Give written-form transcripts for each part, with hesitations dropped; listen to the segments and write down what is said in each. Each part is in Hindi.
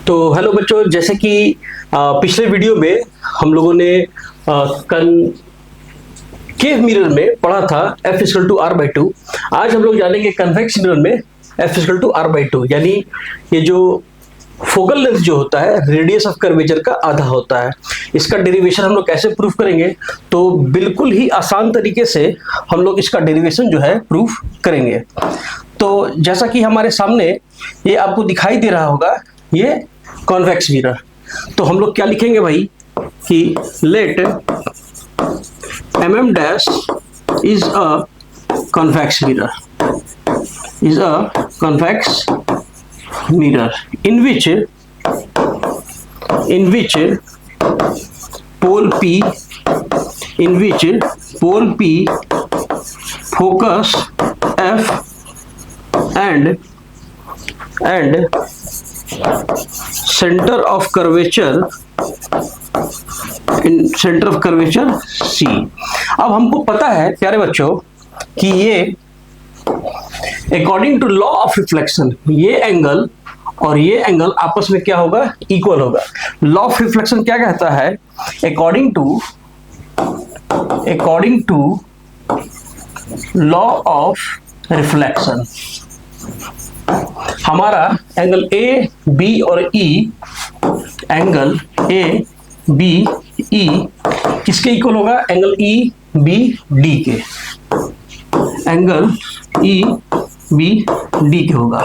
तो हेलो बच्चों, जैसे कि पिछले वीडियो में हम लोगों ने कनकेव मिरर में पढ़ा था F इक्वल टू r/2। आज हम लोग जानेंगे कन्वेक्स मिरर में F इक्वल टू r/2, यानी ये जो फोकल लेंथ जो होता है रेडियस ऑफ कर्वेचर का आधा होता है। इसका डेरिवेशन हम लोग कैसे प्रूफ करेंगे? तो बिल्कुल ही आसान तरीके से हम लोग इसका डेरिवेशन जो है प्रूफ करेंगे। तो जैसा कि हमारे सामने ये आपको दिखाई दे रहा होगा, ये कॉन्वेक्स मिरर। तो हम लोग क्या लिखेंगे भाई कि late mm dash is a convex mirror, is a convex mirror in which pole P focus F and center of curvature C। अब हमको पता है प्यारे बच्चों कि ये according to law of reflection ये एंगल और ये एंगल आपस में क्या होगा? इक्वल होगा। लॉ ऑफ रिफ्लेक्शन क्या कहता है? According to law of reflection हमारा एंगल ए बी और E, angle A B E किसके इक्वल होगा? एंगल ई बी डी के, एंगल ई बी डी के होगा।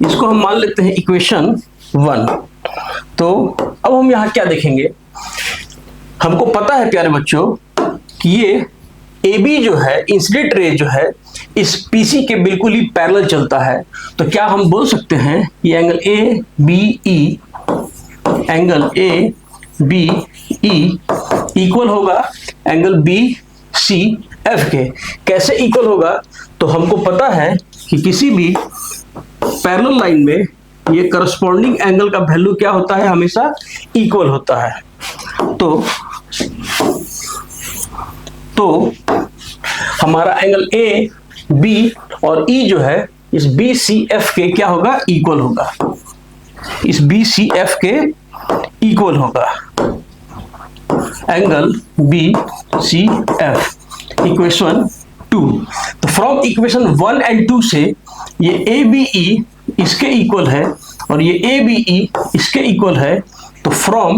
इसको हम मान लेते हैं इक्वेशन 1। तो अब हम यहां क्या देखेंगे? हमको पता है प्यारे बच्चों कि ये ए बी जो है, इंसिडेंट रे जो है, इस पीसी के बिल्कुल ही पैरेलल चलता है। तो क्या हम बोल सकते हैं ये angle A B E, angle A B E equal होगा एंगल बी सी एफ के। कैसे इक्वल होगा? तो हमको पता है कि किसी भी पैरेलल लाइन में ये करस्पॉन्डिंग एंगल का वैल्यू क्या होता है? हमेशा इक्वल होता है। तो हमारा एंगल ए बी और ई जो है इस बी सी एफ के क्या होगा? इक्वल होगा। इस बी सी एफ के इक्वल होगा angle B C F. Equation 2। तो फ्रॉम इक्वेशन 1 एंड 2 से ये ए बी ई इसके इक्वल है और ये ए बी ई इसके इक्वल है। तो फ्रॉम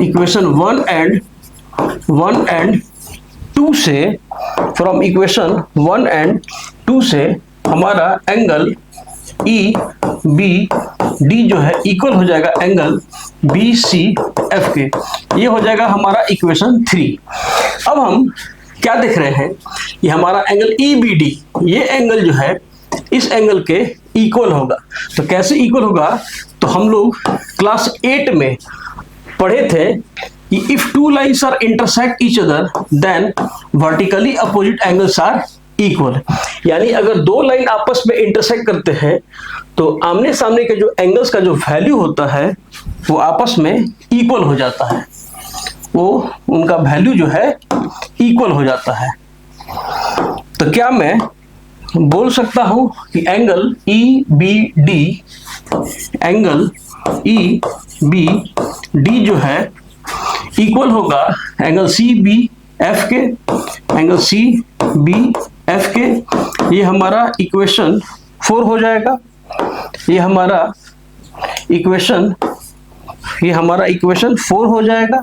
इक्वेशन 1 एंड 2 से, फ्रॉम इक्वेशन 1 एंड 2 से हमारा एंगल ई बी डी जो है इक्वल हो जाएगा एंगल बी सी एफ के। ये हो जाएगा हमारा इक्वेशन 3। अब हम क्या देख रहे हैं? ये हमारा एंगल ई बी डी, ये एंगल जो है इस एंगल के इक्वल होगा। तो कैसे इक्वल होगा? तो हम लोग क्लास 8 में पढ़े थे कि if two lines are intersect each other then vertically opposite angles are equal. यानी अगर दो लाइन आपस में इंटरसेक्ट करते हैं तो आमने सामने के जो एंगल्स का जो वैल्यू होता है वो आपस में इक्वल हो जाता है, वो उनका वैल्यू जो है इक्वल हो जाता है। तो क्या मैं बोल सकता हूं कि angle E B D, angle E B D जो है इक्वल होगा एंगल सी बी एफ के, एंगल सी बी एफ के। ये हमारा इक्वेशन 4 हो जाएगा। ये हमारा इक्वेशन 4 हो जाएगा।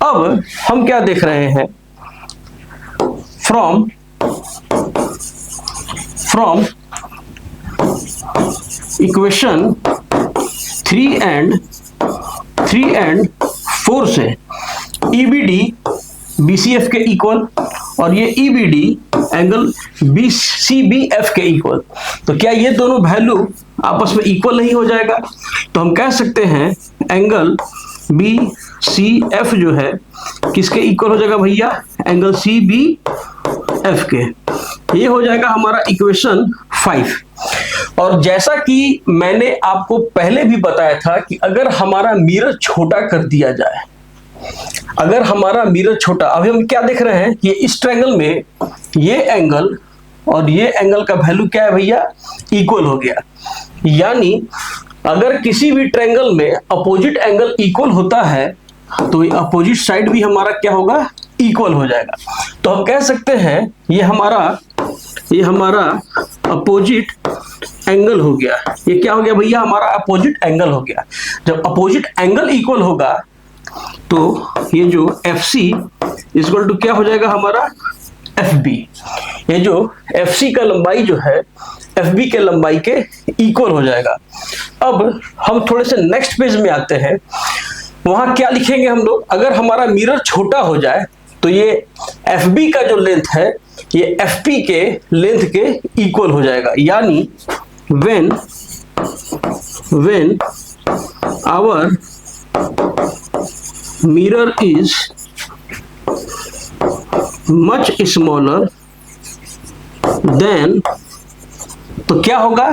अब हम क्या देख रहे हैं? फ्रॉम इक्वेशन 3 एंड 4 से ईबीडी बीसीएफ के इक्वल और ये ईबीडी एंगल बीसीबीएफ के इक्वल। तो क्या ये दोनों वैल्यू आपस में इक्वल नहीं हो जाएगा? तो हम कह सकते हैं एंगल बीसीएफ जो है किसके इक्वल हो जाएगा भैया? एंगल सीबीएफ के। ये हो जाएगा हमारा इक्वेशन 5। और जैसा कि मैंने आपको पहले भी बताया था कि अगर हमारा मिरर छोटा कर दिया जाए, अगर हमारा मिरर छोटा, अभी हम क्या देख रहे हैं कि इस ट्रायंगल में ये एंगल और ये एंगल का वैल्यू क्या है भैया, इक्वल हो गया। यानी अगर किसी भी ट्रायंगल में अपोजिट एंगल इक्वल होता है तो अपोजिट साइड भी हमारा क्या होगा, इक्वल हो जाएगा। तो हम कह सकते हैं ये हमारा अपोजिट एंगल हो गया। ये क्या हो गया भैया, हमारा अपोजिट एंगल हो गया। जब अपोजिट एंगल इक्वल होगा तो ये जो FC इक्वल टू क्या हो जाएगा, हमारा FB। ये जो FC का लंबाई जो है FB के लंबाई के इक्वल हो जाएगा। अब हम थोड़े से नेक्स्ट पेज में आते हैं। वहां क्या लिखेंगे हम लोग, अगर हमारा मिरर छोटा हो जाए तो ये FB का जो लेंथ है ये FP के लेंथ के इक्वल हो जाएगा। यानी when our mirror is much smaller than, तो क्या होगा,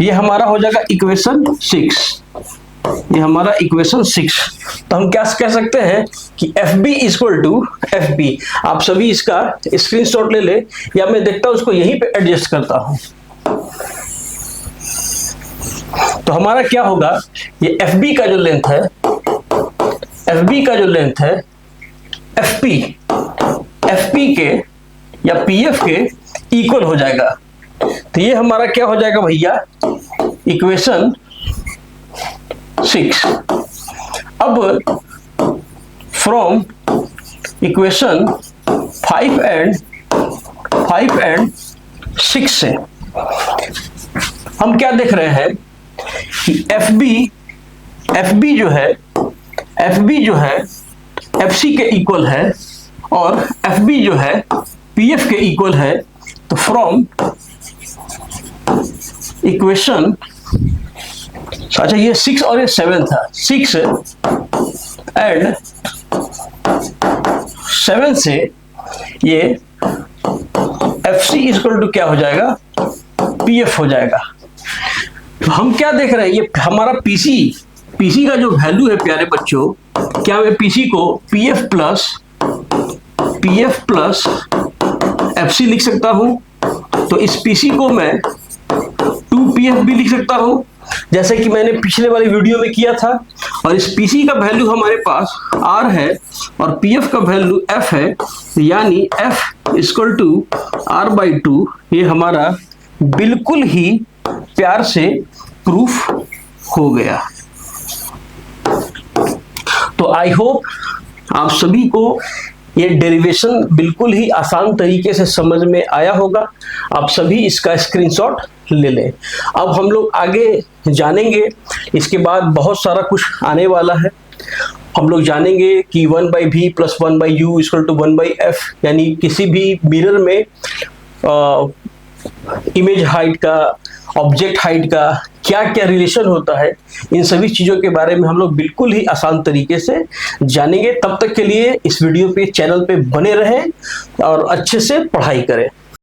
ये हमारा हो जाएगा इक्वेशन 6। ये हमारा इक्वेशन 6। तो हम क्या कह सकते हैं कि FB इक्वल टू FB। आप सभी इसका स्क्रीनशॉट ले ले, या मैं देखता हूं उसको यहीं पे एडजस्ट करता हूं। तो हमारा क्या होगा, ये FB का जो लेंथ है, FB का जो लेंथ है FP के या PF के इक्वल हो जाएगा। तो ये हमारा क्या हो जाएगा भैया, इक्वेशन 6। अब फ्रॉम इक्वेशन 5 एंड 6 से हम क्या देख रहे हैं कि FB जो है FC के इक्वल है और FB जो है PF के इक्वल है। तो फ्रॉम इक्वेशन, अच्छा ये 6 और ये 7 था, 6 एंड 7 से ये FC इक्वल टू क्या हो जाएगा, PF हो जाएगा। तो हम क्या देख रहे हैं, ये हमारा PC का जो वैल्यू है प्यारे बच्चों, क्या मैं PC को PF प्लस FC लिख सकता हूं। तो इस PC को मैं 2PF भी लिख सकता हूं, जैसे कि मैंने पिछले वाली वीडियो में किया था। और इस PC का वैल्यू हमारे पास R है और PF का वैल्यू F है, यानी F इक्वल टू R/2। ये हमारा बिल्कुल ही प्यार से प्रूफ हो गया। तो आई होप आप सभी को ये डेरिवेशन बिल्कुल ही आसान तरीके से समझ में आया होगा। आप सभी इसका स्क्रीनशॉट ले लें। अब हम लोग आगे जानेंगे, इसके बाद बहुत सारा कुछ आने वाला है। हम लोग जानेंगे कि 1/v + 1/u = 1/f, यानी किसी भी मिरर में इमेज हाइट का, ऑब्जेक्ट हाइट का क्या क्या रिलेशन होता है, इन सभी चीज़ों के बारे में हम लोग बिल्कुल ही आसान तरीके से जानेंगे। तब तक के लिए इस वीडियो पे, चैनल पे बने रहें और अच्छे से पढ़ाई करें।